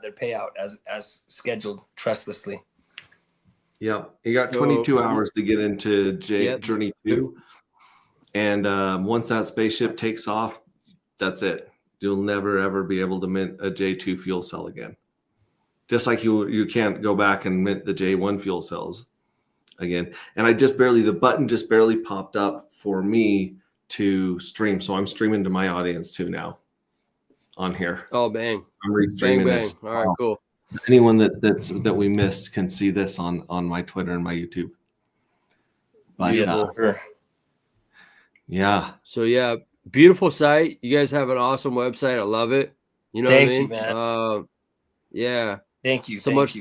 got their payout as scheduled trustlessly. Yeah, you got 22 hours to get into Journey 2. And once that spaceship takes off, that's it. You'll never, ever be able to mint a J2 fuel cell again. Just like you can't go back and mint the J1 fuel cells again. And the button just barely popped up for me to stream. So I'm streaming to my audience too now on here. Oh, bang. I'm restreaming this. All right, cool. So anyone that we missed can see this on my Twitter and my YouTube. But yeah. So yeah, beautiful site. You guys have an awesome website. I love it. You know what I mean? Thank you, man. Yeah. Thank you. So much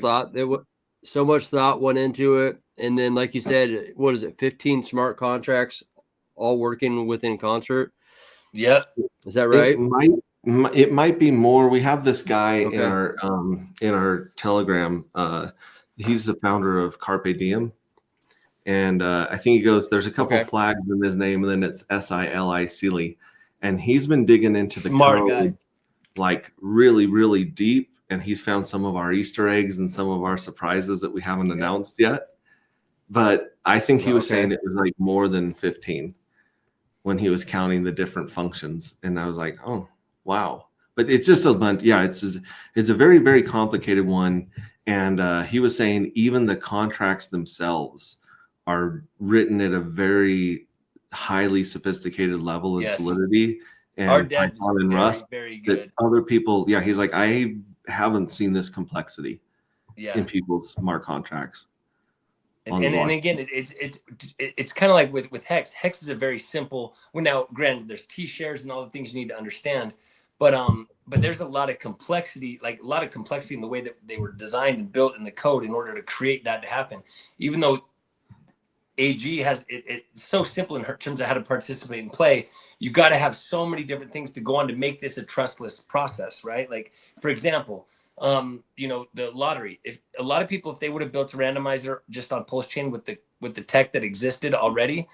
thought went into it. And then, like you said, what is it? 15 smart contracts all working within concert. Yep. Is that right? It might be more. We have this guy in our Telegram. He's the founder of Carpe Diem. And I think he goes, there's a couple flags in his name, and then it's SILI Sealy. And he's been digging into the smart guy, like really, really deep. And he's found some of our Easter eggs and some of our surprises that we haven't announced yet. But I think he was saying it was like more than 15 when he was counting the different functions. And I was like, oh, wow. But it's just a bunch. Yeah, it's a very, very complicated one. And he was saying even the contracts themselves are written at a very highly sophisticated level and solidity. And our dev Python and Rust very good. That other people, he's like, I haven't seen this complexity in people's smart contracts. And again, it's kind of like with Hex. Hex is a very simple. Well, now, granted, there's T-shares and all the things you need to understand, but there's a lot of complexity, in the way that they were designed and built in the code in order to create that to happen. Even though AG has it's so simple in terms of how to participate and play, you got to have so many different things to go on to make this a trustless process, right? Like, for example, the lottery. If a lot of people, if they would have built a randomizer just on Pulse Chain with the tech that existed already,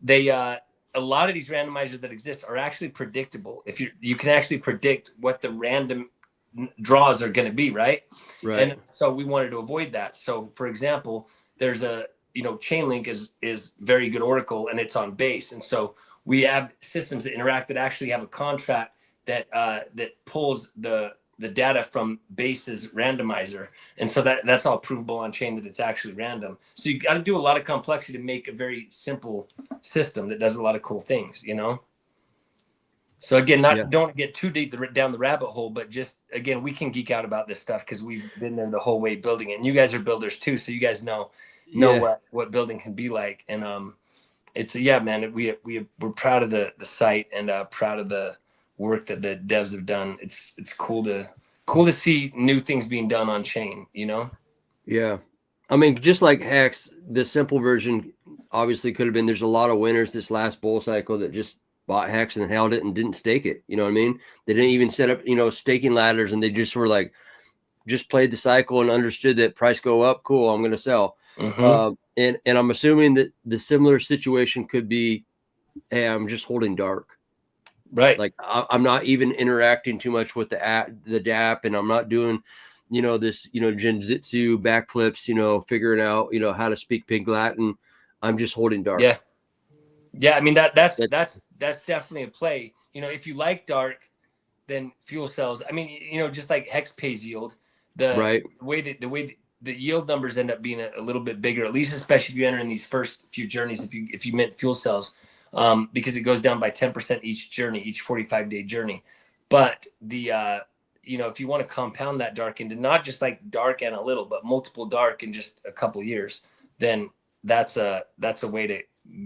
a lot of these randomizers that exist are actually predictable. If you can actually predict what the random draws are going to be, right? And so we wanted to avoid that. So, for example, there's Chainlink is very good Oracle, and it's on Base, and so we have systems that interact that actually have a contract that pulls the data from Base's randomizer, and so that's all provable on chain that it's actually random. So you got to do a lot of complexity to make a very simple system that does a lot of cool things, So again, don't get too deep down the rabbit hole, but just again, we can geek out about this stuff because we've been there the whole way building it, and you guys are builders too, so you guys know what building can be like. And man, we're proud of the site and proud of the work that the devs have done. It's cool to see new things being done on chain, Yeah. I mean, just like Hex, the simple version obviously could have been, there's a lot of winners this last bull cycle that just bought Hex and held it and didn't stake it. You know what I mean? They didn't even set up, staking ladders, and they just were like, just played the cycle and understood that price go up. Cool. I'm going to sell. Mm-hmm. And I'm assuming that the similar situation could be, hey, I'm just holding dark. Right. Like I'm not even interacting too much with the DApp, and I'm not doing, this, Genjitsu backflips, figuring out, how to speak Pig Latin. I'm just holding dark. Yeah. Yeah. I mean, that's definitely a play. If you like dark, then fuel cells. I mean, just like Hex pays yield, the way the yield numbers end up being a little bit bigger, at least especially if you enter in these first few journeys, if you mint fuel cells, because it goes down by 10% each journey, each 45-day journey. But if you want to compound that dark into not just like dark and a little, but multiple dark in just a couple years, then that's a way to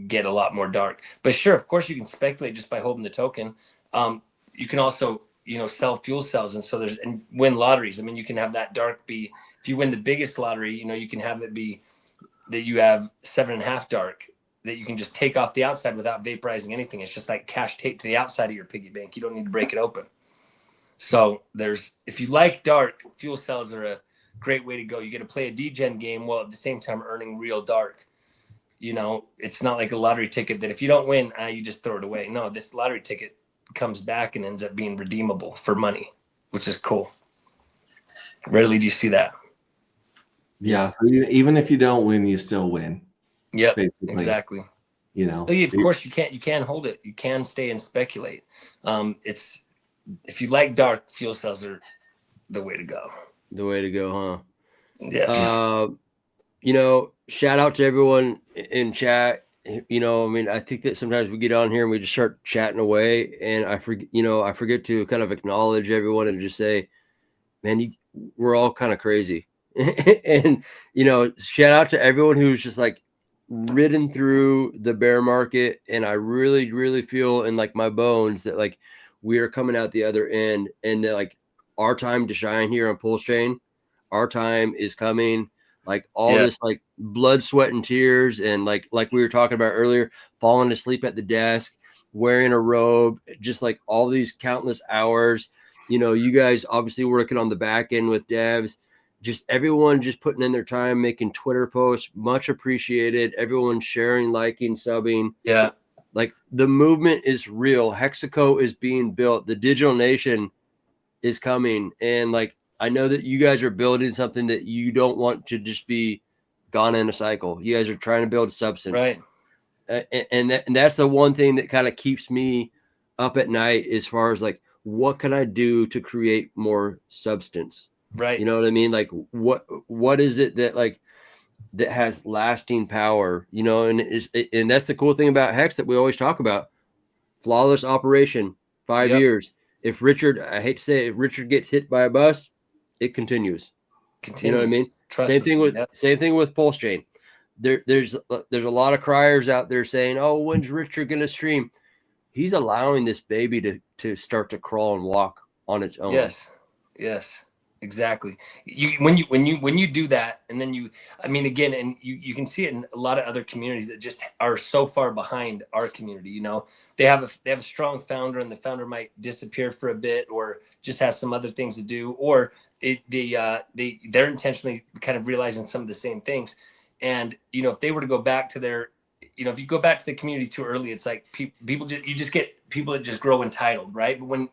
get a lot more dark. But sure, of course, you can speculate just by holding the token. You can also sell fuel cells, and win lotteries. I mean, you can have that dark be, if you win the biggest lottery, you can have it be that you have 7.5 dark that you can just take off the outside without vaporizing anything. It's just like cash taped to the outside of your piggy bank. You don't need to break it open. So if you like dark, fuel cells are a great way to go. You get to play a degen game while at the same time earning real dark. It's not like a lottery ticket that if you don't win, you just throw it away. No, this lottery ticket comes back and ends up being redeemable for money, which is cool. Rarely do you see that. Yeah. So even if you don't win, you still win. Yep. Basically. Exactly. You know. So of course you can hold it. You can stay and speculate. It's if you like dark, fuel cells are the way to go. The way to go, huh? Yeah. You know, shout out to everyone in chat. You know, I mean, I think that sometimes we get on here and we just start chatting away, and I forget to kind of acknowledge everyone and just say, man, we're all kind of crazy. And, you know, shout out to everyone who's just like ridden through the bear market. And I really, really feel in like my bones that like we are coming out the other end, and that like our time to shine here on Pulse Chain, our time is coming. Like all this like blood, sweat, and tears, and like we were talking about earlier, falling asleep at the desk, wearing a robe, just like all these countless hours. You know, you guys obviously working on the back end with devs, just everyone just putting in their time, making Twitter posts, much appreciated. Everyone sharing, liking, subbing. Yeah. Like the movement is real. Hexaco is being built. The digital nation is coming. And like, I know that you guys are building something that you don't want to just be gone in a cycle. You guys are trying to build substance. Right. And that's the one thing that kind of keeps me up at night as far as like, what can I do to create more substance? Right. You know what I mean? Like what is it that like that has lasting power, you know? And that's the cool thing about Hex that we always talk about. Flawless operation, 5 years. If Richard, I hate to say it, if Richard gets hit by a bus, it continues. You know what I mean? Same thing with Pulse Chain. There's a lot of criers out there saying, "Oh, when's Richard gonna stream?" He's allowing this baby to start to crawl and walk on its own. Yes, exactly. When you do that, and then again, and you can see it in a lot of other communities that just are so far behind our community. You know, they have a strong founder, and the founder might disappear for a bit, or just has some other things to do, or they're intentionally kind of realizing some of the same things. And you know, if they were to go back to their, you know, if you go back to the community too early, it's like people just get people that just grow entitled, right? But when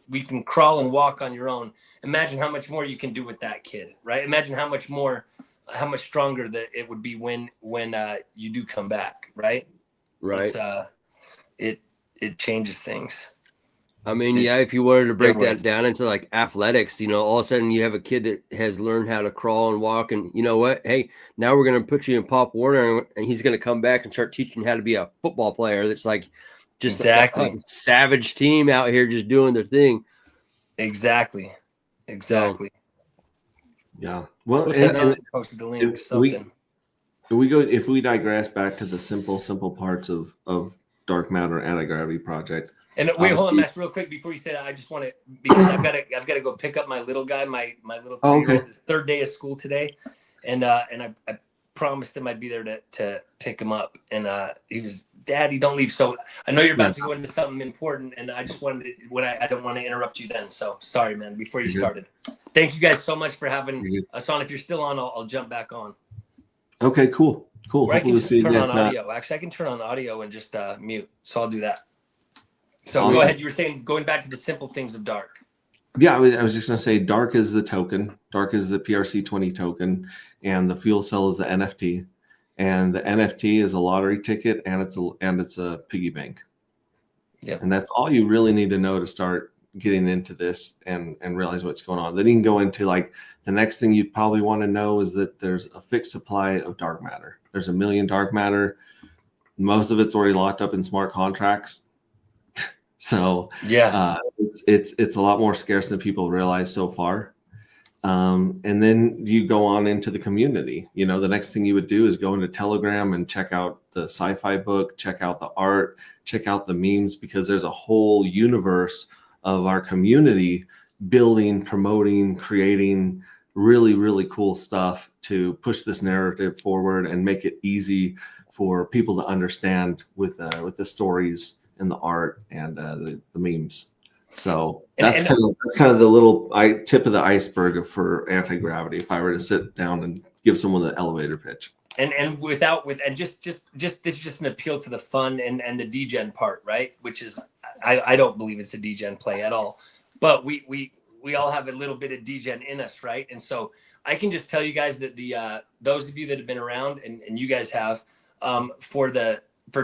we can crawl and walk on your own, imagine how much more you can do with that kid, right? Imagine how much stronger that it would be when you do come back, right? Right. It changes things. I mean, if you wanted to break that down into like athletics, you know, all of a sudden you have a kid that has learned how to crawl and walk, and you know what? Hey, now we're going to put you in Pop Warner, and he's going to come back and start teaching you how to be a football player. That's like just exactly a savage team out here just doing their thing. Exactly. Yeah. Well, posted the link. If we digress back to the simple parts of Dark Matter Anti-Gravity Project. And wait, hold on, Max, real quick before you say that, I just want to, because I've got to go pick up my little guy, my little 3-year-old, his third day of school today, and I promised him I'd be there to pick him up, and he was, Daddy, don't leave. So I know you're about to go into something important, and I just wanted I don't want to interrupt you then. So sorry, man. Before you started, thank you guys so much for having us on. If you're still on, I'll jump back on. Okay, cool. Or I can just turn on audio. Actually, I can turn on audio and just mute. So I'll do that. So go ahead. You were saying, going back to the simple things of Dark. Yeah, I was just going to say Dark is the token. Dark is the PRC20 token, and the fuel cell is the NFT. And the NFT is a lottery ticket, and it's a piggy bank. Yeah. And that's all you really need to know to start getting into this and realize what's going on. Then you can go into like the next thing you'd probably want to know is that there's a fixed supply of dark matter. There's 1 million dark matter. Most of it's already locked up in smart contracts. So it's a lot more scarce than people realize so far. And then you go on into the community. You know, the next thing you would do is go into Telegram and check out the sci-fi book, check out the art, check out the memes, because there's a whole universe of our community building, promoting, creating really, really cool stuff to push this narrative forward and make it easy for people to understand with the stories and the art and the memes. So that's kind of the little tip of the iceberg for anti-gravity. If I were to sit down and give someone the elevator pitch, and just this is just an appeal to the fun and the degen part, right? Which is I don't believe it's a degen play at all, but we we all have a little bit of degen in us, right? And so I can just tell you guys that the those of you that have been around and you guys have for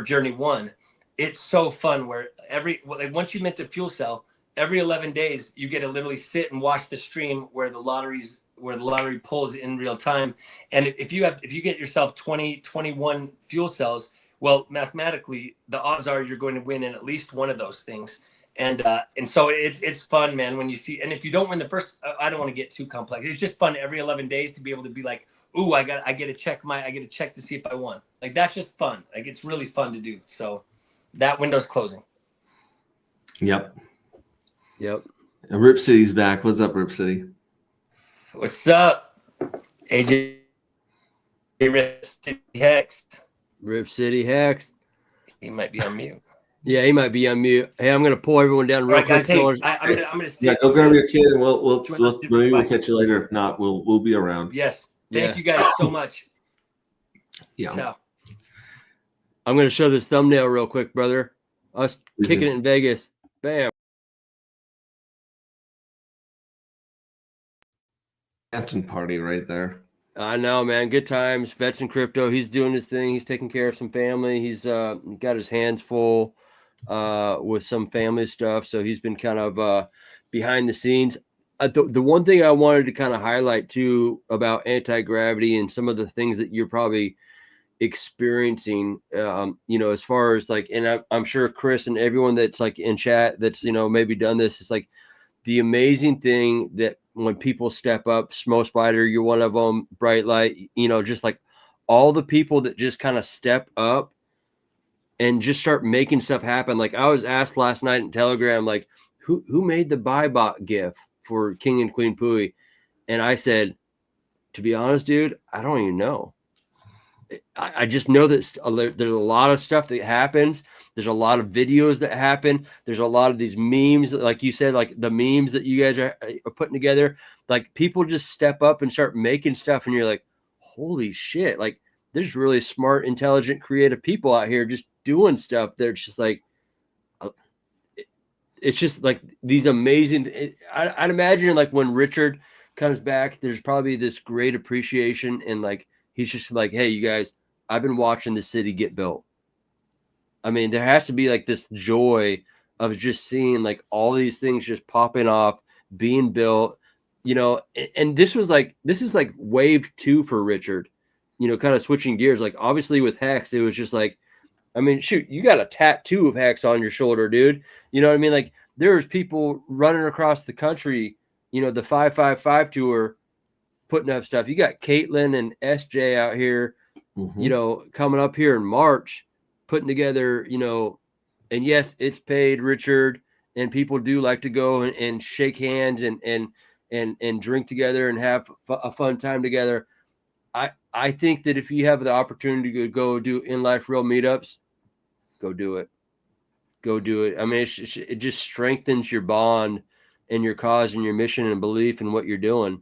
Journey 1, it's so fun where like once you mint a fuel cell, every 11 days you get to literally sit and watch the stream where the lottery pulls in real time. And if you get yourself 21 fuel cells, well, mathematically the odds are you're going to win in at least one of those things. And so it's fun, man, when you see, and if you don't win the first, I don't want to get too complex. It's just fun every 11 days to be able to be like, ooh, I get to check to see if I won. Like, that's just fun. Like, it's really fun to do. So that window's closing. Yep. Yep. And Rip City's back. What's up, Rip City? What's up? AJ Rip City Hex. Rip City Hex. He might be on mute. Yeah, he might be on mute. Hey, I'm gonna pull everyone down real quick. Guys, hey, I'm gonna stay. Yeah, go grab your kid, and we'll catch you later. If not, we'll be around. Yes. Thank you guys so much. Yeah. Ciao. I'm gonna show this thumbnail real quick, brother. Us kicking it in Vegas. Bam. Afternoon party right there. I know, man. Good times. Vets and Crypto. He's doing his thing. He's taking care of some family. He's got his hands full with some family stuff. So he's been kind of behind the scenes. The one thing I wanted to kind of highlight too about anti-gravity and some of the things that you're probably experiencing, as far as like, and I'm sure Chris and everyone that's like in chat that's, maybe done this, is like the amazing thing that when people step up, Smo Spider, you're one of them, Bright Light, just like all the people that just kind of step up and just start making stuff happen. Like I was asked last night in Telegram, like who made the buy bot gif for King and Queen Pui? And I said, to be honest, dude, I don't even know. I just know that there's a lot of stuff that happens. There's a lot of videos that happen. There's a lot of these memes, like you said, like the memes that you guys are putting together. Like people just step up and start making stuff, and you're like, holy shit! Like there's really smart, intelligent, creative people out here just doing stuff. They're just like, it's just like these amazing. I'd imagine like when Richard comes back, there's probably this great appreciation and like. He's just like, hey, you guys, I've been watching the city get built. I mean, there has to be like this joy of just seeing like all these things just popping off, being built, and this is like wave 2 for Richard, kind of switching gears. Like obviously with Hex, it was just like, I mean, shoot, you got a tattoo of Hex on your shoulder, dude. You know what I mean? Like there's people running across the country, the 555 tour, putting up stuff. You got Caitlin and SJ out here, coming up here in March, putting together, and yes, it's paid, Richard, and people do like to go and shake hands and drink together and have a fun time together. I think that if you have the opportunity to go do in life real meetups, go do it. Go do it. I mean, it just strengthens your bond and your cause and your mission and belief in what you're doing.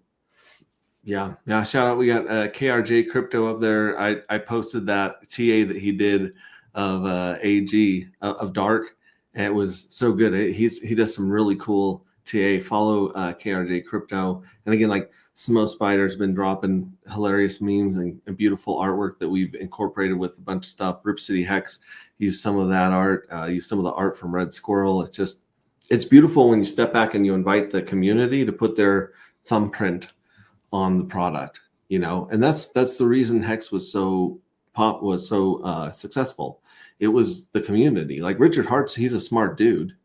Yeah. Shout out. We got KRJ Crypto up there. I posted that TA that he did of AG of Dark, and it was so good. He does some really cool TA. Follow KRJ Crypto, and again, like Smo Spider's been dropping hilarious memes and beautiful artwork that we've incorporated with a bunch of stuff. Rip City Hex used some of that art. Used some of the art from Red Squirrel. It's beautiful when you step back and you invite the community to put their thumbprint on the product, and that's the reason Hex was so successful. It was the community. Like Richard Hartz, he's a smart dude,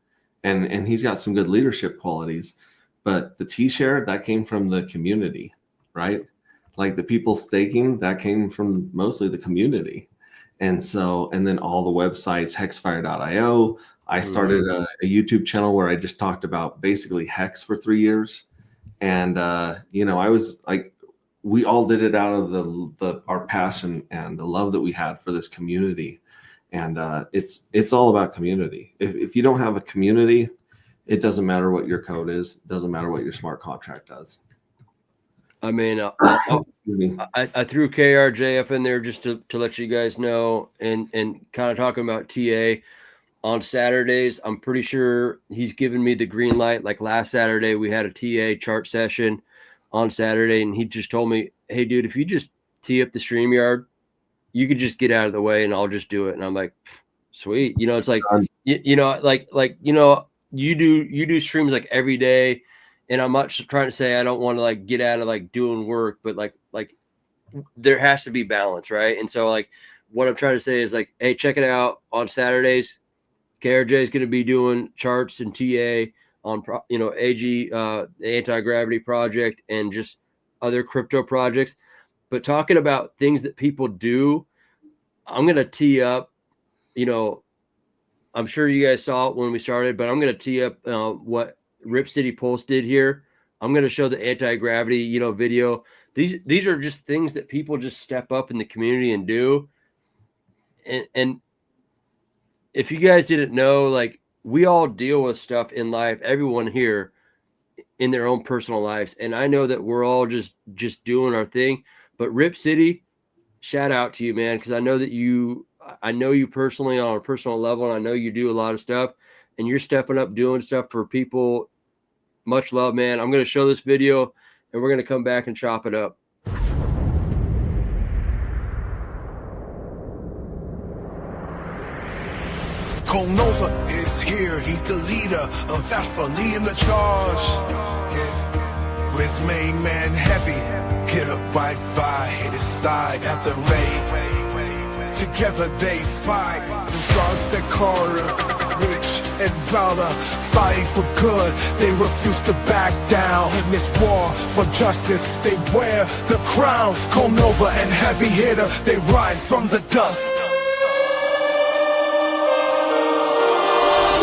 and he's got some good leadership qualities, but the T-share that came from the community, right? Like the people staking that came from mostly the community, and then all the websites, hexfire.io. I started a YouTube channel where I just talked about basically Hex for 3 years. And, I was like, we all did it out of our passion and the love that we had for this community. And it's all about community. If you don't have a community, it doesn't matter what your code is. It doesn't matter what your smart contract does. I mean, I threw KRJ up in there just to let you guys know and kind of talking about TA. on Saturdays. I'm pretty sure he's given me the green light. Like last Saturday, we had a TA chart session on Saturday, and he just told me, hey, dude, if you just tee up the StreamYard, you could just get out of the way and I'll just do it. And I'm like, sweet. You know, it's like, you know, you do streams like every day. And I'm not trying to say I don't want to like get out of like doing work, but like there has to be balance, right? And so like what I'm trying to say is like, hey, check it out on Saturdays. KRJ is going to be doing charts and TA on, you know, AG, the Anti-Gravity Project, and just other crypto projects. But talking about things that people do, I'm going to tee up, you know, I'm sure you guys saw it when we started, but I'm going to tee up what Rip City Pulse did here. I'm going to show the anti-gravity, you know, video. These are just things that people just step up in the community and do. And if you guys didn't know, like, we all deal with stuff in life, everyone here in their own personal lives. And I know that we're all just doing our thing, but Rip City, shout out to you, man. Cause I know you personally on a personal level, and I know you do a lot of stuff, and you're stepping up, doing stuff for people. Much love, man. I'm going to show this video and we're going to come back and chop it up. Colnova is here. He's the leader of Alpha, leading the charge. Yeah. With his main man Heavy, hit up right by his side at the raid. Together they fight. The guards that corner. Rich and valor, fighting for good. They refuse to back down. In this war for justice, they wear the crown. Colnova and Heavy Hitter, they rise from the dust.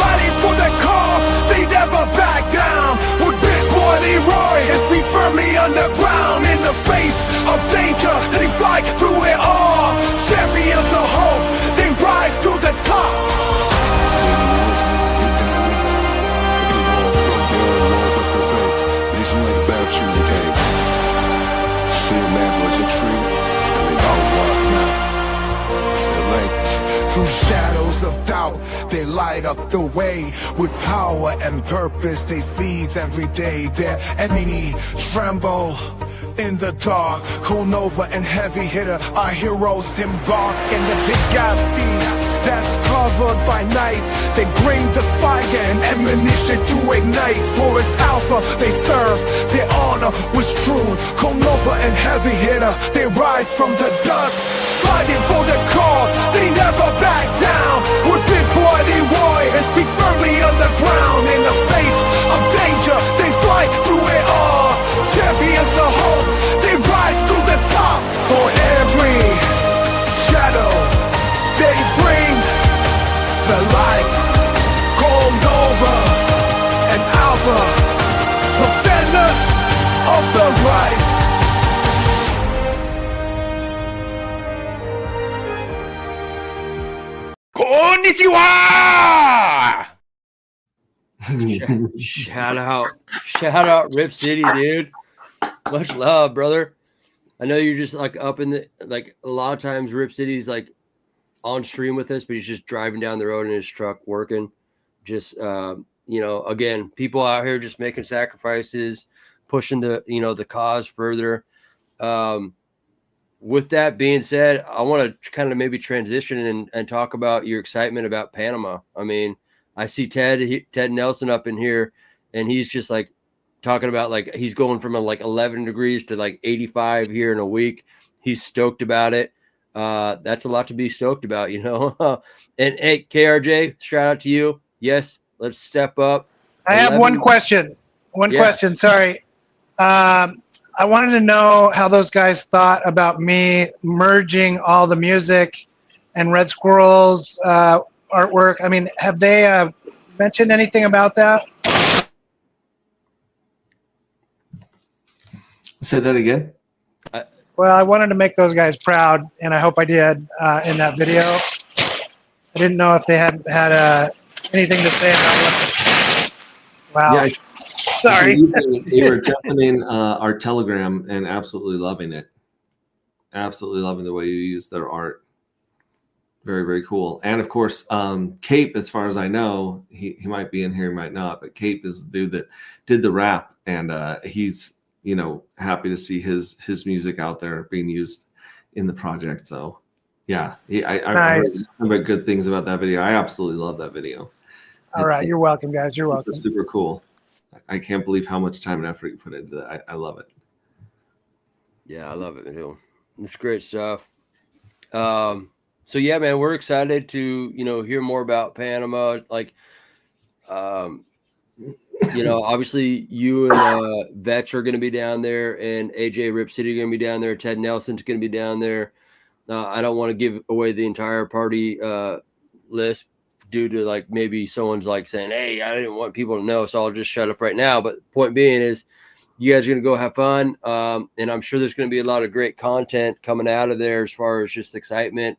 Fighting for their cause, they never back down. With Big Boy Leroy, his feet firmly underground. In the face of danger, they fight through it all. Champions of hope, they rise to the top. Through shadows of doubt, they light up the way. With power and purpose, they seize every day. Their enemy tremble in the dark. Colnova and Heavy Hitter, our heroes embark in the big Gatsby that's covered by night. They bring the fire and ammunition to ignite. For it's Alpha they serve, their honor was true. Colnova and Heavy Hitter, they rise from the dust, fighting for the cause, they never back down. With Big Boy Leroy, his feet firmly on the ground. In the face of danger, they fight through it all. Champions of hope, they rise to the top. For every shadow, they bring the light. Colnova and Alpha, defenders of the right. Konnichiwa! Shout out Rip City, dude. Much love, brother. I know you're just like up in the, like a lot of times Rip City's like on stream with us, but he's just driving down the road in his truck working. Just you know, again, people out here just making sacrifices, pushing the, you know, the cause further. With that being said, I want to kind of maybe transition and talk about your excitement about Panama. I mean, I see Ted Nelson up in here, and he's just like talking about like he's going from like 11 degrees to like 85 here in a week. He's stoked about it. That's a lot to be stoked about, you know. And hey, KRJ, shout out to you. Yes, let's step up. I have one question. Question. Sorry. I wanted to know how those guys thought about me merging all the music and Red Squirrel's artwork. I mean, have they mentioned anything about that? Say that again. Well, I wanted to make those guys proud, and I hope I did in that video. I didn't know if they had anything to say about it. Wow. Yeah, sorry. You were jumping in our Telegram and absolutely loving it. Absolutely loving the way you use their art. Very, very cool. And of course, Cape, as far as I know, he might be in here, he might not, but Cape is the dude that did the rap, and he's, you know, happy to see his music out there being used in the project. So yeah, I heard about good things about that video. I absolutely love that video. All right, you're welcome, guys. You're welcome. Super cool. I can't believe how much time and effort you put into that. I love it. Yeah, I love it too. It's great stuff. So yeah, man, we're excited to, you know, hear more about Panama. Like, you know, obviously you and Vetch are going to be down there, and AJ Rip City are going to be down there. Ted Nelson's going to be down there. I don't want to give away the entire party list due to like maybe someone's like saying, hey, I didn't want people to know, so I'll just shut up right now. But point being is you guys are going to go have fun. And I'm sure there's going to be a lot of great content coming out of there as far as just excitement.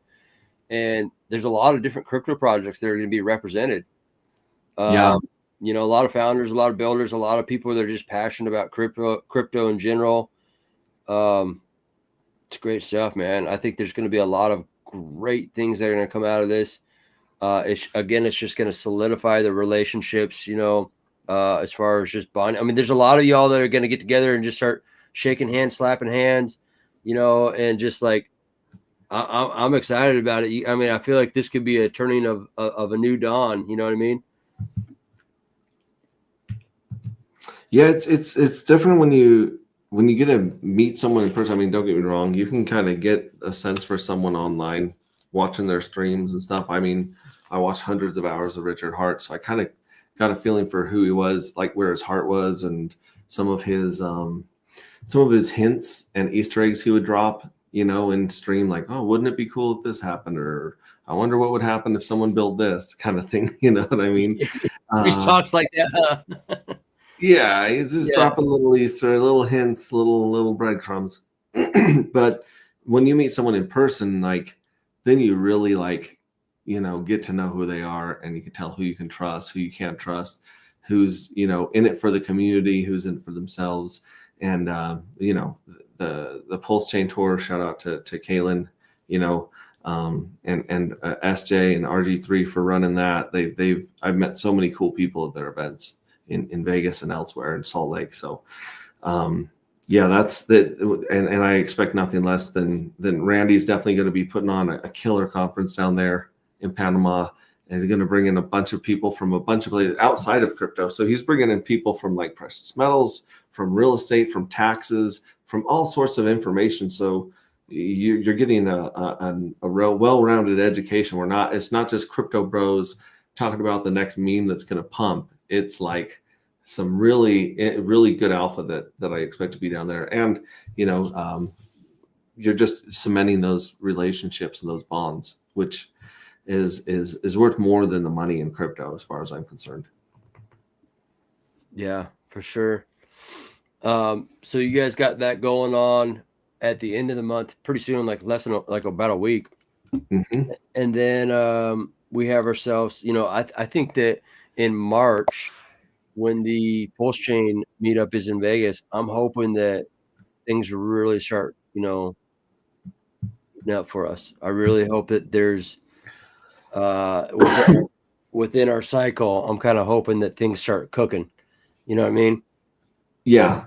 And there's a lot of different crypto projects that are going to be represented. You know, a lot of founders, a lot of builders, a lot of people that are just passionate about crypto in general. It's great stuff, man. I think there's going to be a lot of great things that are going to come out of this. It's just going to solidify the relationships, you know, as far as just bonding. I mean, there's a lot of y'all that are going to get together and just start shaking hands, slapping hands, you know, and just like, I'm excited about it. I mean, I feel like this could be a turning of a new dawn. You know what I mean? Yeah, it's different when you get to meet someone in person. I mean, don't get me wrong, you can kind of get a sense for someone online, watching their streams and stuff. I mean, I watched hundreds of hours of Richard Hart, so I kind of got a feeling for who he was, like where his heart was, and some of his hints and Easter eggs he would drop, you know, in stream, like, oh, wouldn't it be cool if this happened? Or I wonder what would happen if someone built this kind of thing. You know what I mean? He talks like that, huh? Yeah, he's just dropping little Easter, little hints, little breadcrumbs. But when you meet someone in person, like, then you really, like, you know, get to know who they are, and you can tell who you can trust, who you can't trust, who's, you know, in it for the community, who's in it for themselves. And you know, the Pulse Chain Tour, shout out to Kaylin, you know, and SJ and RG3 for running that. I've met so many cool people at their events in Vegas and elsewhere in Salt Lake. So yeah, that's that. And I expect nothing less than Randy's definitely going to be putting on a killer conference down there in Panama. And he's going to bring in a bunch of people from a bunch of places outside of crypto. So he's bringing in people from like precious metals, from real estate, from taxes, from all sorts of information. So you're getting a real well-rounded education. It's not just crypto bros talking about the next meme that's going to pump. It's like some really good alpha that I expect to be down there. And, you know, you're just cementing those relationships and those bonds, which is worth more than the money in crypto, as far as I'm concerned. Yeah, for sure. So you guys got that going on at the end of the month, pretty soon, like less than like about a week. Mm-hmm. And then we have ourselves, you know, I think that in March, when the Pulse Chain meetup is in Vegas, I'm hoping that things really start, you know, up for us. I really hope that there's within our cycle, I'm kind of hoping that things start cooking. You know what I mean? Yeah.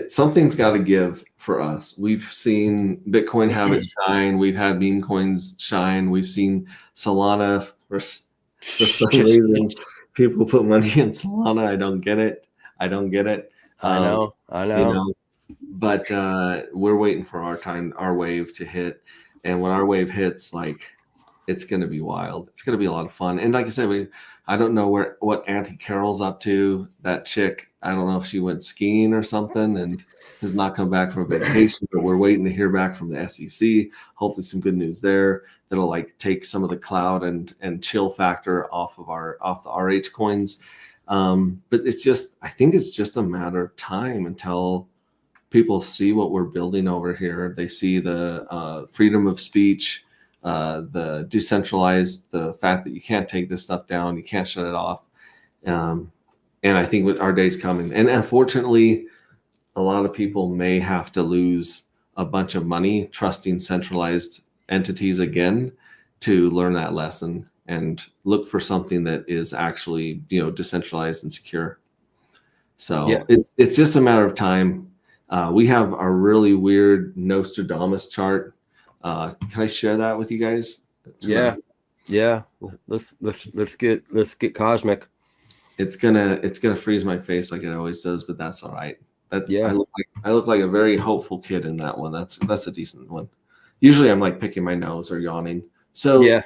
Something's got to give for us. We've seen Bitcoin have its shine. We've had meme coins shine. We've seen Solana for some reason. People put money in Solana. I don't get it. I know. You know, but we're waiting for our wave to hit. And when our wave hits, like, it's going to be wild. It's going to be a lot of fun. And like I said, I don't know what Auntie Carol's up to. That chick, I don't know if she went skiing or something and has not come back from vacation, but we're waiting to hear back from the SEC. Hopefully some good news there that'll like take some of the cloud and chill factor off the RH coins. But I think it's just a matter of time until people see what we're building over here. They see the freedom of speech, the decentralized, the fact that you can't take this stuff down, you can't shut it off. And I think with our day's coming, and unfortunately, a lot of people may have to lose a bunch of money trusting centralized entities again. to learn that lesson and look for something that is actually, decentralized and secure. So it's just a matter of time. We have a really weird Nostradamus chart. Can I share that with you guys? Yeah. Let's get cosmic. It's gonna freeze my face like it always does, but that's all right. I look like a very hopeful kid in that one. That's a decent one. Usually I'm like picking my nose or yawning. So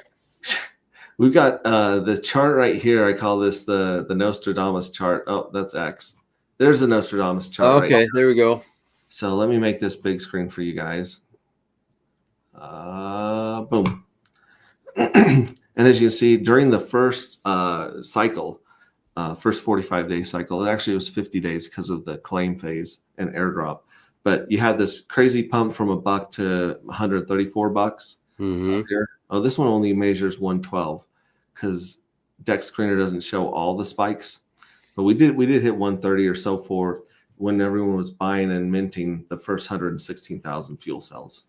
we've got the chart right here. I call this the Nostradamus chart. Oh, that's X. There's the Nostradamus chart. Okay, right there we go. So let me make this big screen for you guys. Boom. And as you can see, during the first cycle, first 45-day cycle, actually it was 50 days because of the claim phase and airdrop. But you had this crazy pump from $1 to $134 here. Oh, this one only measures 112 because Dex Screener doesn't show all the spikes. But we did hit 130 or so for when everyone was buying and minting the first 116,000 fuel cells.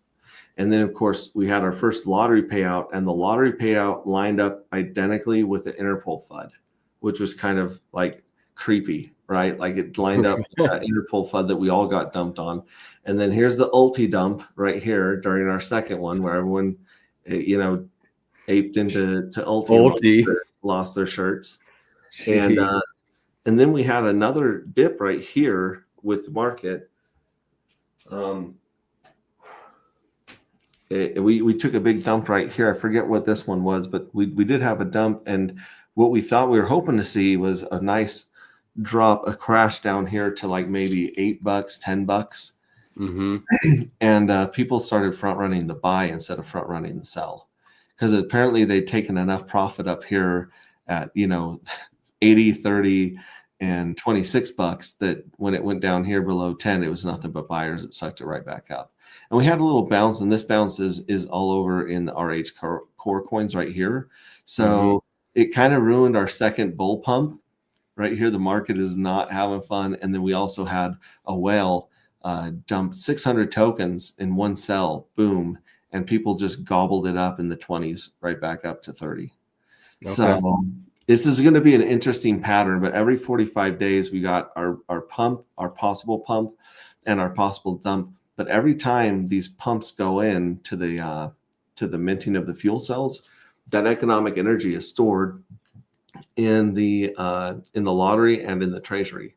And then, of course, we had our first lottery payout, and the lottery payout lined up identically with the Interpol FUD, which was kind of like creepy, right? Like it lined up with that Interpol FUD that we all got dumped on. And then here's the ulti dump right here during our second one where everyone, aped into ulti. Lost their shirts. Jeez. And then we had another dip right here with the market. We took a big dump right here. I forget what this one was, but we did have a dump. And what we thought we were hoping to see was a nice drop, a crash down here to like maybe $8, $10. And people started front running the buy instead of front running the sell, because apparently they'd taken enough profit up here at 80, 30, and $26 that when it went down here below 10, it was nothing but buyers that sucked it right back up. And we had a little bounce, and this bounce is all over in the RH core coins right here. So it kind of ruined our second bull pump right here. The market is not having fun. And then we also had a whale dump 600 tokens in one sell, boom, and people just gobbled it up in the 20s right back up to 30. Okay. So this is going to be an interesting pattern, but every 45 days we got our pump, our possible pump, and our possible dump. But every time these pumps go in to the minting of the fuel cells, that economic energy is stored in the lottery and in the treasury.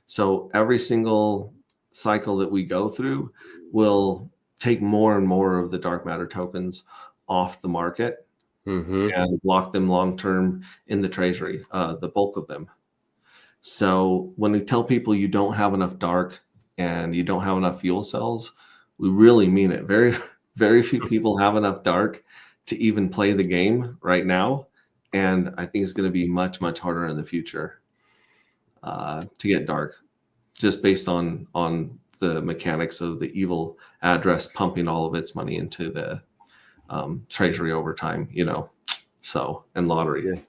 So every single cycle that we go through will take more and more of the dark matter tokens off the market and lock them long term in the treasury, the bulk of them. So when we tell people you don't have enough dark and you don't have enough fuel cells, we really mean it. Very, very few people have enough dark to even play the game right now. And I think it's going to be much, much harder in the future to get dark, just based on the mechanics of the evil address pumping all of its money into the treasury over time, so, and lottery. Yeah.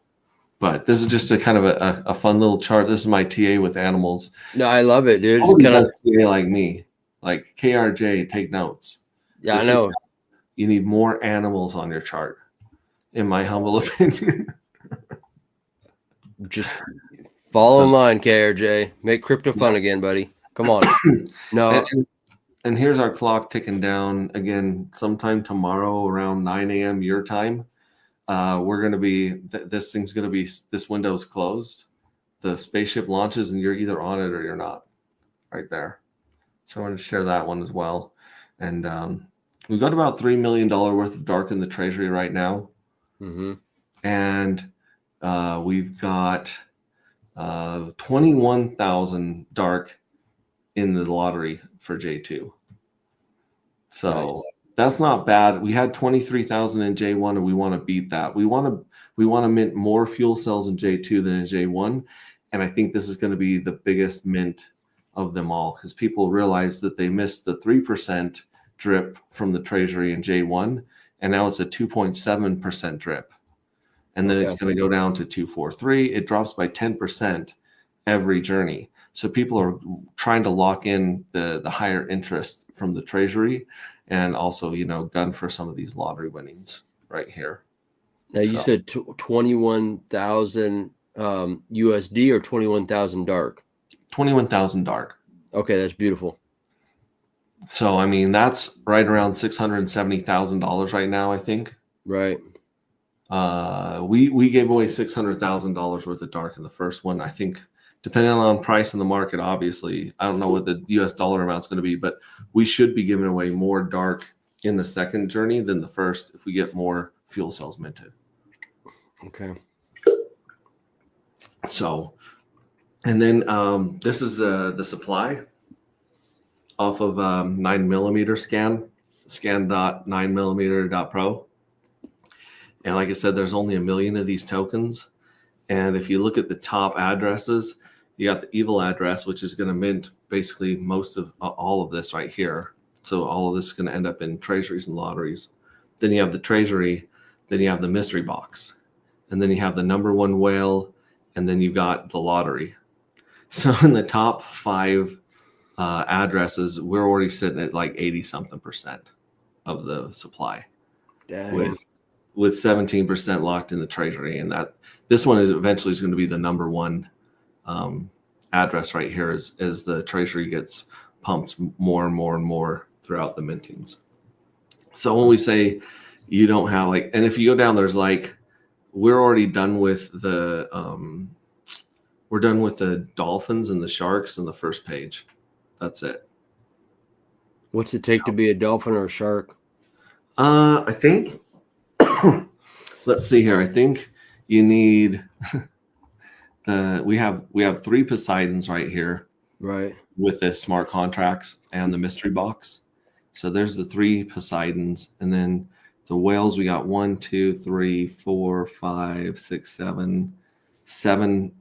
But this is just a kind of a fun little chart. This is my TA with animals. No, I love it, dude. It's kind of TA like me, like KRJ, take notes. Yeah, I know. You need more animals on your chart, in my humble opinion. Just fall in line, KRJ. Make crypto fun again, buddy. Come on. No. And here's our clock ticking down again. Sometime tomorrow around 9 a.m. your time, we're going to be. This thing's going to be. This window's closed. The spaceship launches, and you're either on it or you're not. Right there. So I want to share that one as well. And we've got about $3 million worth of dark in the treasury right now. And we've got 21,000 dark in the lottery for J2. So nice. That's not bad. We had 23,000 in J1, and we want to beat that. We want to mint more fuel cells in J2 than in J1. And I think this is going to be the biggest mint of them all, because people realize that they missed the 3% drip from the treasury in J1, and now it's a 2.7% drip. And then it's going to go down to 243. It drops by 10% every journey. So people are trying to lock in the higher interest from the treasury, and also, gun for some of these lottery winnings right here. Now you So, said 21,000 USD or 21,000 dark. 21,000 dark. Okay, that's beautiful. So I mean that's right around $670,000 right now, I think. Right. We gave away $600,000 worth of dark in the first one. I think depending on price in the market, obviously, I don't know what the US dollar amount's going to be, but we should be giving away more dark in the second journey than the first if we get more fuel cells minted. Okay. So, and then this is the supply off of 9mm scan.9mm.pro. And like I said, there's only 1 million of these tokens. And if you look at the top addresses, you got the evil address, which is going to mint basically most of all of this right here. So all of this is going to end up in treasuries and lotteries. Then you have the treasury, then you have the mystery box, and then you have the number 1 whale, and then you've got the lottery. So in the top 5 addresses, we're already sitting at like 80-something% of the supply. Dang. With 17% locked in the treasury, and that this one is eventually going to be the number 1 address right here as the treasury gets pumped more and more and more throughout the mintings. So when we say you don't have like, and if you go down, there's like, we're already done with the dolphins and the sharks in the first page. That's it. What's it take to be a dolphin or a shark? I think let's see here. I think you need we have 3 Poseidons right here, Right. with the smart contracts and the mystery box. So there's the 3 Poseidons, and then the whales. We got 1, 2, 3, 4, 5, 6, 7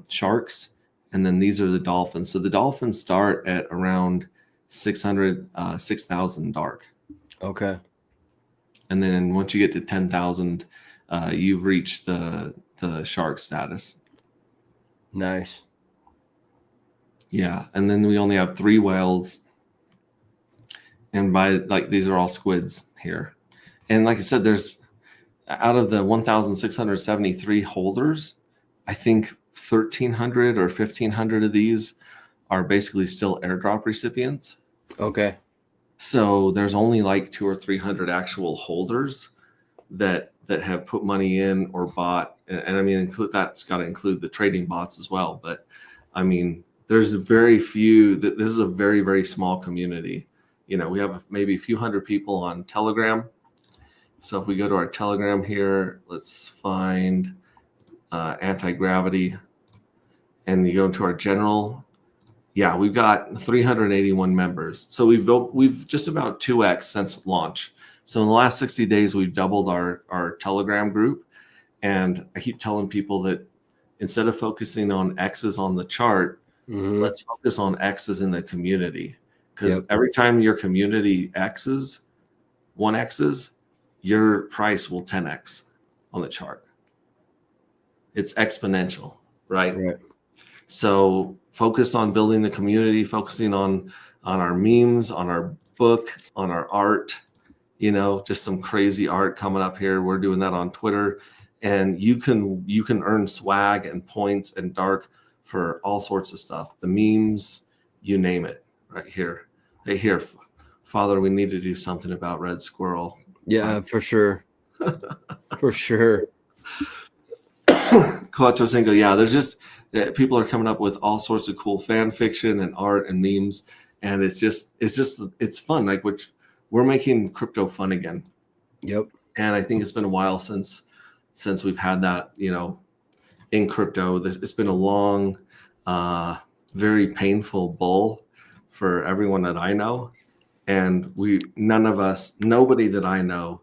sharks, and then these are the dolphins. So the dolphins start at around 6,000 dark. Okay. And then once you get to 10,000, you've reached the shark status. Nice. Yeah, and then we only have 3 whales, and by like these are all squids here. And like I said, there's out of the 1,673 holders, I think 1,300 or 1,500 of these are basically still airdrop recipients. Okay. So there's only like 200 or 300 actual holders that have put money in or bought, and I mean that's got to include the trading bots as well. But I mean, there's very few. This is a very, very small community. You know, we have maybe a few hundred people on Telegram. So if we go to our Telegram here, let's find anti-gravity, and you go into our general. Yeah, we've got 381 members. So we've just about 2x since launch. So in the last 60 days, we've doubled our Telegram group. And I keep telling people that instead of focusing on X's on the chart, let's focus on X's in the community. Because every time your community X's, 1X's, your price will 10X on the chart. It's exponential, right? So focus on building the community, focusing on our memes, on our book, on our art, you know, just some crazy art coming up here. We're doing that on Twitter, and you can earn swag and points and dark for all sorts of stuff. The memes, you name it, right here. Hey, here, Father, we need to do something about Red Squirrel. Yeah, for sure. For sure. Cuatro Cinco, yeah, there's just people are coming up with all sorts of cool fan fiction and art and memes, and it's fun. Like, which we're making crypto fun again. Yep. And I think it's been a while since we've had that, you know, in crypto. It's been a long, very painful bull for everyone that I know, and nobody that I know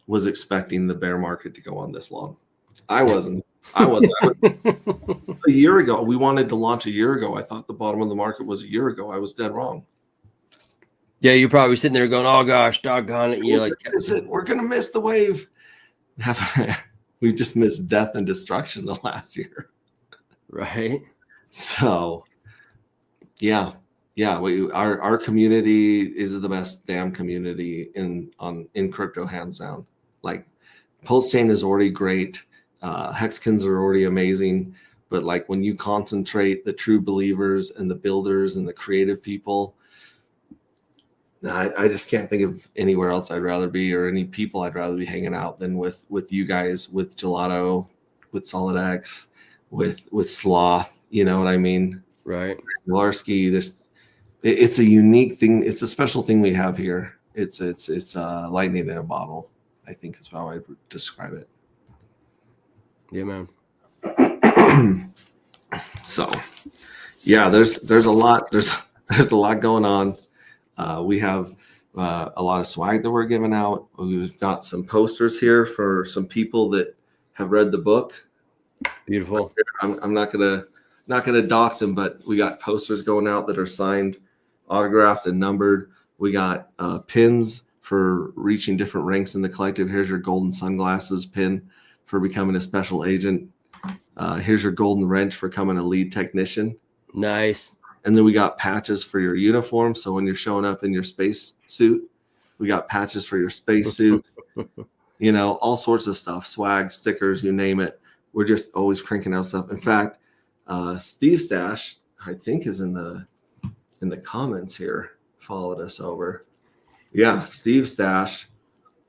was expecting the bear market to go on this long. I wasn't. I was a year ago. We wanted to launch a year ago. I thought the bottom of the market was a year ago. I was dead wrong. Yeah, you're probably sitting there going, "Oh gosh, doggone it!" You're like, "We're gonna miss the wave." We just missed death and destruction the last year, right? So, yeah. Our community is the best damn community in crypto, hands down. Like, Pulse chain is already great. Hexkins are already amazing. But like when you concentrate the true believers and the builders and the creative people, I just can't think of anywhere else I'd rather be, or any people I'd rather be hanging out than with you guys, with Gelato, with Solid X, with Sloth. You know what I mean? Right. Larsky. It's a unique thing. It's a special thing we have here. It's lightning in a bottle, I think is how I would describe it. Yeah, man. So, yeah, there's a lot going on. We have a lot of swag that we're giving out. We've got some posters here for some people that have read the book. Beautiful. I'm not gonna dox them, but we got posters going out that are signed, autographed, and numbered. We got pins for reaching different ranks in the collective. Here's your golden sunglasses pin for becoming a special agent. Here's your golden wrench for becoming a lead technician. Nice. And then we got patches for your uniform. So when you're showing up in your space suit, we got patches for your space suit. You know, all sorts of stuff, swag, stickers, you name it. We're just always cranking out stuff. In fact, Steve Stash, I think, is in the comments here. Followed us over. Yeah, Steve Stash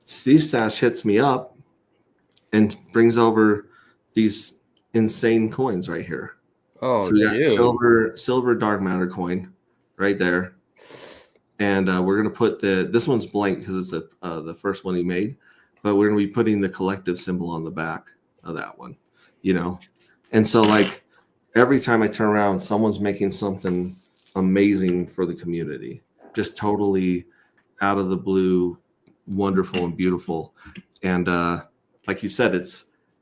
hits me up and brings over these insane coins right here. Oh, so we got silver dark matter coin right there, and we're gonna put this one's blank because it's the first one he made, but we're gonna be putting the collective symbol on the back of that one, you know. And so like every time I turn around, someone's making something amazing for the community, just totally out of the blue, wonderful and beautiful. And like you said,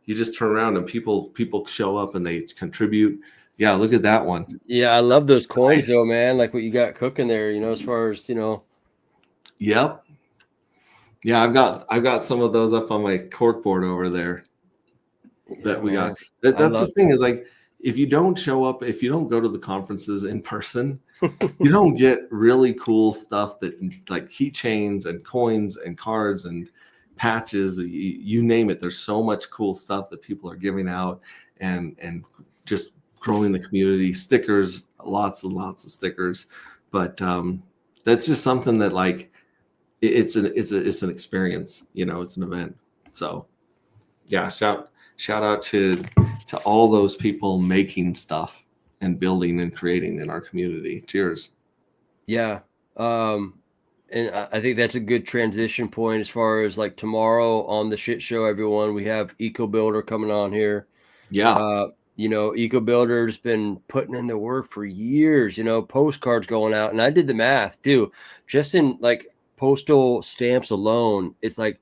you just turn around and people show up and they contribute. Yeah, look at that one. Yeah, I love those coins though, man. Like what you got cooking there, you know, as far as, you know. Yep. Yeah, I've got some of those up on my cork board over there that we got. That's the thing is like, if you don't show up, if you don't go to the conferences in person, you don't get really cool stuff that like keychains and coins and cards and patches, you name it. There's so much cool stuff that people are giving out and just growing the community. Stickers, lots and lots of stickers. But that's just something that like it's an experience, you know, it's an event. So yeah, shout out to all those people making stuff and building and creating in our community. Cheers. Yeah. And I think that's a good transition point as far as like tomorrow on the shit show, everyone, we have Eco Builder coming on here. Yeah. You know, Eco Builder's been putting in the work for years, you know, postcards going out. And I did the math too, just in like postal stamps alone, it's like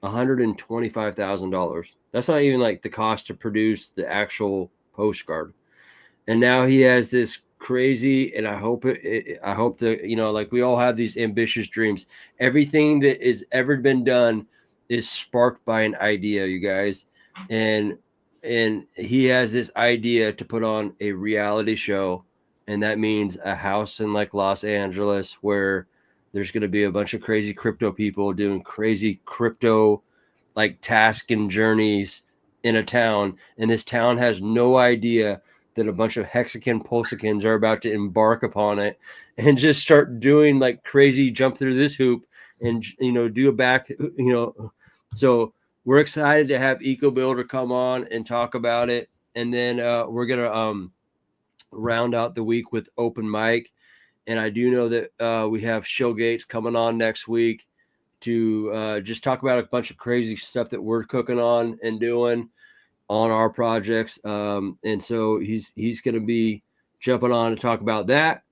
$125,000. That's not even like the cost to produce the actual postcard. And now he has this crazy, and I hope that, you know, like we all have these ambitious dreams. Everything that has ever been done is sparked by an idea, you guys. And he has this idea to put on a reality show, and that means a house in like Los Angeles where there's going to be a bunch of crazy crypto people doing crazy crypto like tasks and journeys in a town, and this town has no idea that a bunch of Hexakin Pulsakins are about to embark upon it and just start doing like crazy jump through this hoop and, you know, do a back, you know. So we're excited to have Eco Builder come on and talk about it. And then we're going to round out the week with open mic. And I do know that we have Show Gates coming on next week to just talk about a bunch of crazy stuff that we're cooking on and doing on our projects. And so he's going to be jumping on to talk about that.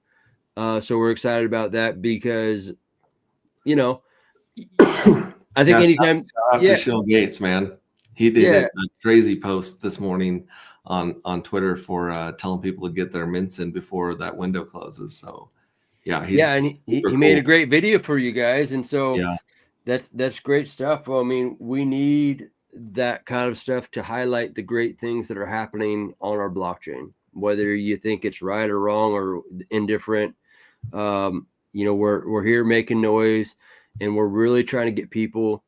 So we're excited about that because, you know, I think anytime. To Show Gates, man. He did a crazy post this morning on Twitter for telling people to get their mints in before that window closes. So yeah, and he made a great video for you guys. And so that's great stuff. Well, I mean, we need that kind of stuff to highlight the great things that are happening on our blockchain, whether you think it's right or wrong or indifferent. You know, we're here making noise, and we're really trying to get people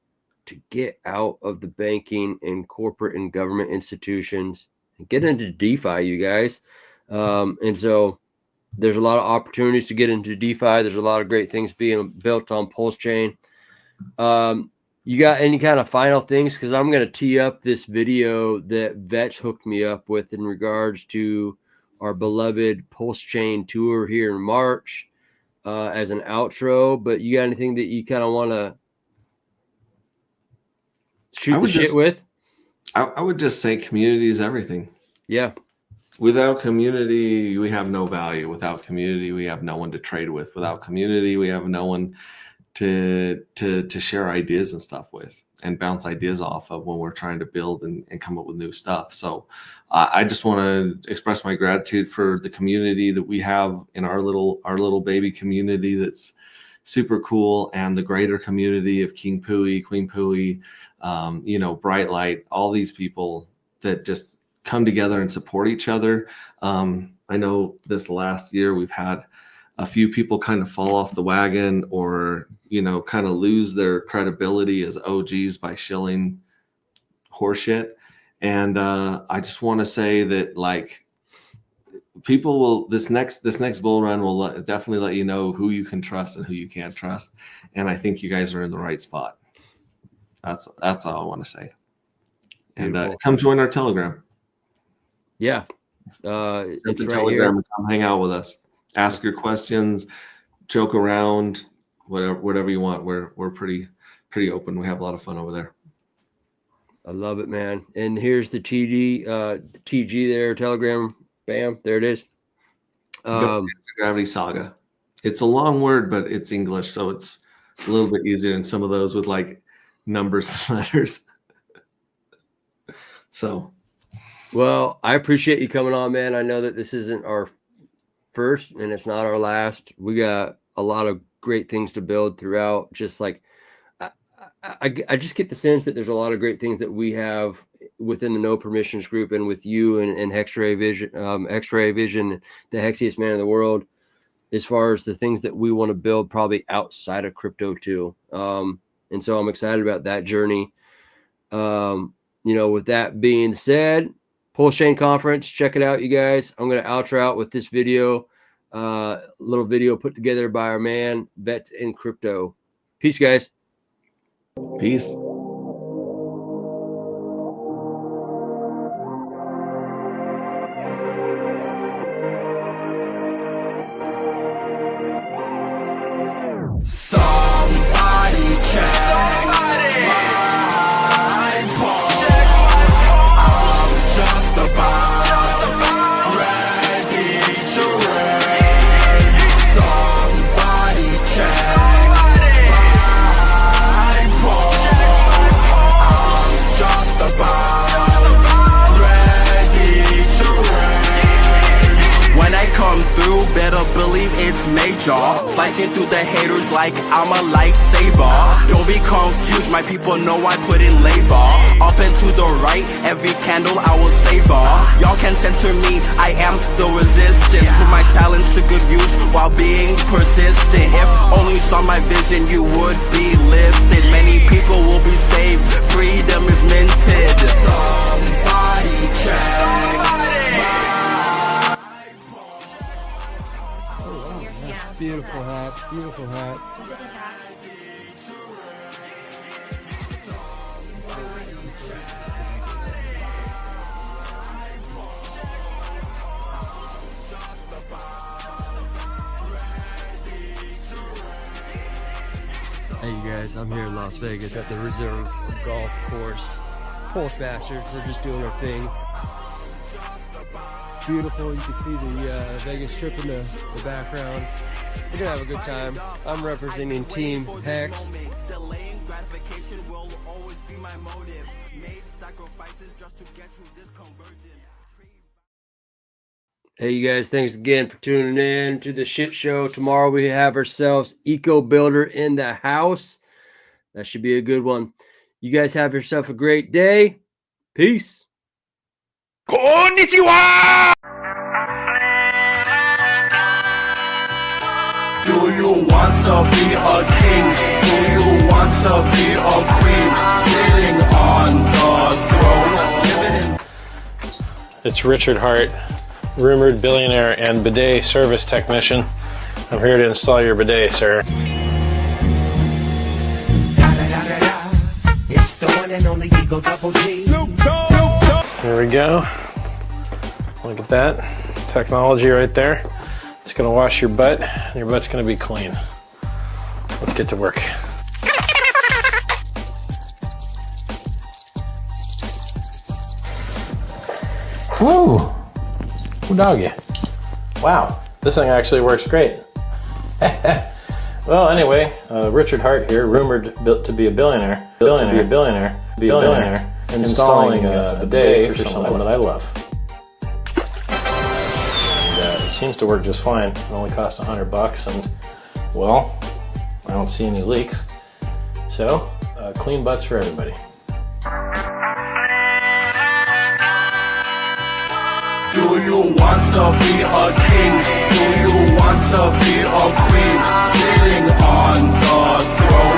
to get out of the banking and corporate and government institutions and get into DeFi, you guys. And so there's a lot of opportunities to get into DeFi. There's a lot of great things being built on Pulse Chain. You got any kind of final things? Because I'm going to tee up this video that Vetch hooked me up with in regards to our beloved Pulse Chain tour here in March as an outro. But you got anything that you kind of want to shoot the shit with? I would just say community is everything. Yeah. Without community, we have no value. Without community, we have no one to trade with. Without community, we have no one to share ideas and stuff with and bounce ideas off of when we're trying to build and come up with new stuff. So I just want to express my gratitude for the community that we have in our little baby community that's super cool, and the greater community of King Pui, Queen Pui, Bright Light, all these people that just come together and support each other. I know this last year we've had a few people kind of fall off the wagon or, kind of lose their credibility as OGs by shilling horseshit. And I just want to say that, like, people will, this next bull run will definitely let you know who you can trust and who you can't trust. And I think you guys are in the right spot. That's all I want to say. And come join our Telegram. Yeah. It's right Telegram here. and come hang out with us. Ask your questions, joke around, whatever you want. We're pretty open. We have a lot of fun over there. I love it, man. And here's the TG there, Telegram. Bam, there it is. Gravity Saga. It's a long word, but it's English, so it's a little bit easier than some of those with like numbers and letters. So, well, I appreciate you coming on, man. I know that this isn't our first and it's not our last. We got a lot of great things to build throughout. Just like I just get the sense that there's a lot of great things that we have within the No Permissions group and with you and X-Ray Vision, the Hexiest Man in the world, as far as the things that we want to build probably outside of crypto too. And so I'm excited about that journey. With that being said, Pulse Chain Conference, check it out, you guys. I'm going to outro out with this video, little video put together by our man, Vets in Crypto. Peace, guys. Peace. Somebody check my pulse. I'm just about ready to raise. Somebody check my pulse. I'm just about ready to raise. When I come through, better believe it's major. Slicing through the haters like I'm a lightsaber. Don't be confused, my people know I put in labor. Up and to the right, every candle I will savor. Y'all can censor me, I am the resistance. Put my talents to good use while being persistent. If only you saw my vision, you would be lifted. Many people will be saved, freedom is minted. Somebody check. Beautiful hat. Beautiful hat. Hey, you guys, I'm here in Las Vegas at the Reserve Golf Course. Pulse Masters, we're just doing our thing. Beautiful, you can see the Vegas Strip in the background. We're gonna have a good time. I'm representing Team Hex. Hey, you guys, thanks again for tuning in to the shit show. Tomorrow we have ourselves Eco Builder in the house. That should be a good one. You guys have yourself a great day. Peace. Konnichiwa! Do you want to be a king? Do you want to be a queen? It's Richard Hart, rumored billionaire and bidet service technician. I'm here to install your bidet, sir. It's the one and only Eagle Double G. Here we go. Look at that technology right there. It's gonna wash your butt, and your butt's gonna be clean. Let's get to work. Woo! Ooh, doggy. Wow, this thing actually works great. Well, anyway, Richard Hart here, rumored to be a billionaire, installing a bidet for someone that I love. And it seems to work just fine. It only costs $100, and well, I don't see any leaks. So, clean butts for everybody. Do you want to be a king? Do you want to be a queen? Sitting on the throne.